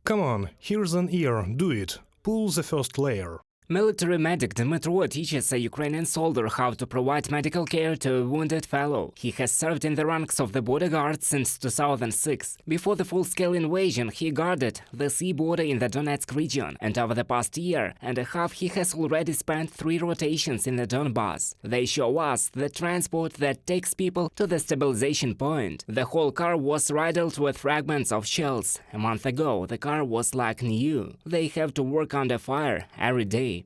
Come on, here's an ear, do it. Pull the first layer. Military medic Dmytro teaches a Ukrainian soldier how to provide medical care to a wounded fellow. He has served in the ranks of the border guard since 2006. Before the full-scale invasion, he guarded the sea border in the Donetsk region, and over the past year and a half he has already spent 3 rotations in the Donbas. They show us the transport that takes people to the stabilization point. The whole car was riddled with fragments of shells. A month ago, the car was like new. They have to work under fire every day.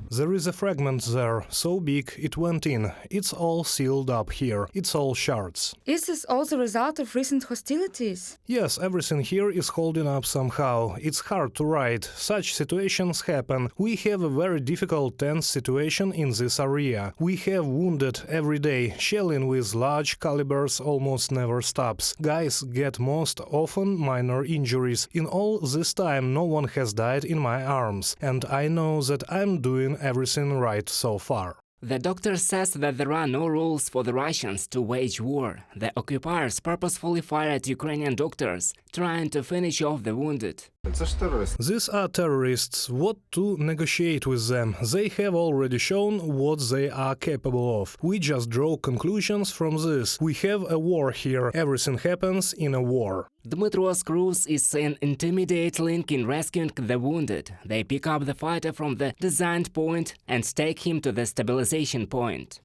There is a fragment there, so big it went in. It's all sealed up here. It's all shards. Is this also a result of recent hostilities? Yes, everything here is holding up somehow. It's hard to ride. Such situations happen. We have a very difficult, tense situation in this area. We have wounded every day. Shelling with large calibers almost never stops. Guys get most often minor injuries. In all this time, no one has died in my arms. And I know that I'm doing everything right so far. The doctor says that there are no rules for the Russians to wage war. The occupiers purposefully fire at Ukrainian doctors, trying to finish off the wounded. These are terrorists. What to negotiate with them? They have already shown what they are capable of. We just draw conclusions from this. We have a war here. Everything happens in a war. Dmytro's cruise is an intermediate link in rescuing the wounded. They pick up the fighter from the designed point and take him to the stabilization point.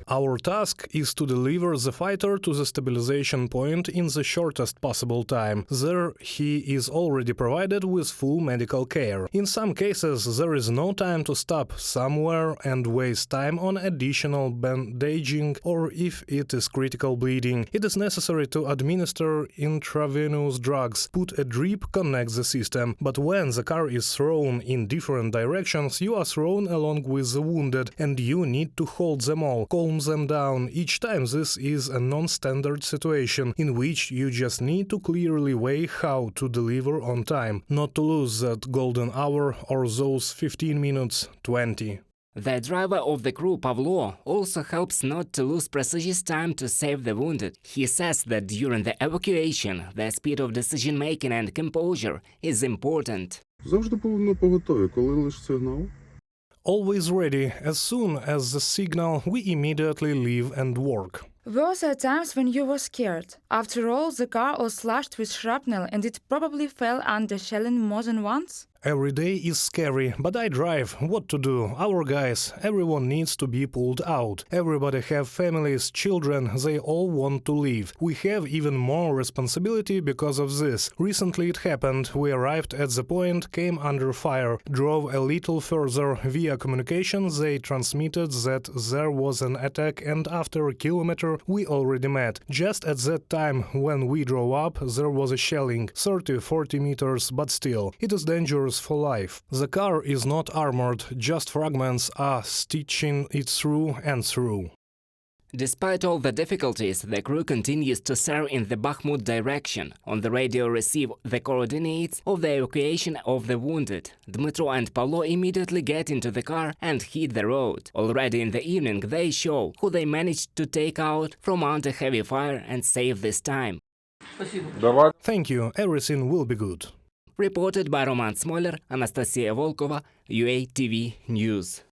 Our task is to deliver the fighter to the stabilization point in the shortest possible time. There he is already provided with full medical care. In some cases there is no time to stop somewhere and waste time on additional bandaging, or if it is critical bleeding, it is necessary to administer intravenous drugs, put a drip, connect the system. But when the car is thrown in different directions, you are thrown along with the wounded, and you need to hold them all, calm them down. Each time this is a non-standard situation, in which you just need to clearly weigh how to deliver on time, not to lose that golden hour or those 15 minutes, 20. The driver of the crew, Pavlo, also helps not to lose precious time to save the wounded. He says that during the evacuation, the speed of decision-making and composure is important. Завжди повинно поготові, коли лише сигнал. Always ready. As soon as the signal, we immediately leave and work. Were there times when you were scared? After all, the car was slashed with shrapnel and it probably fell under shelling more than once? Every day is scary, but I drive. What to do? Our guys, everyone needs to be pulled out. Everybody have families, children, they all want to leave. We have even more responsibility because of this. Recently it happened. We arrived at the point, came under fire, drove a little further. Via communication they transmitted that there was an attack, and after a kilometer we already met. Just at that time, when we drove up, there was a shelling, 30-40 meters, but still, it is dangerous for life. The car is not armored, just fragments are stitching it through and through. Despite all the difficulties, the crew continues to serve in the Bakhmut direction. On the radio receive the coordinates of the evacuation of the wounded. Dmytro and Pavlo immediately get into the car and hit the road. Already in the evening they show who they managed to take out from under heavy fire and save this time. Thank you, everything will be good. Reported by Roman Smoler, Anastasiia Volkova, UATV News.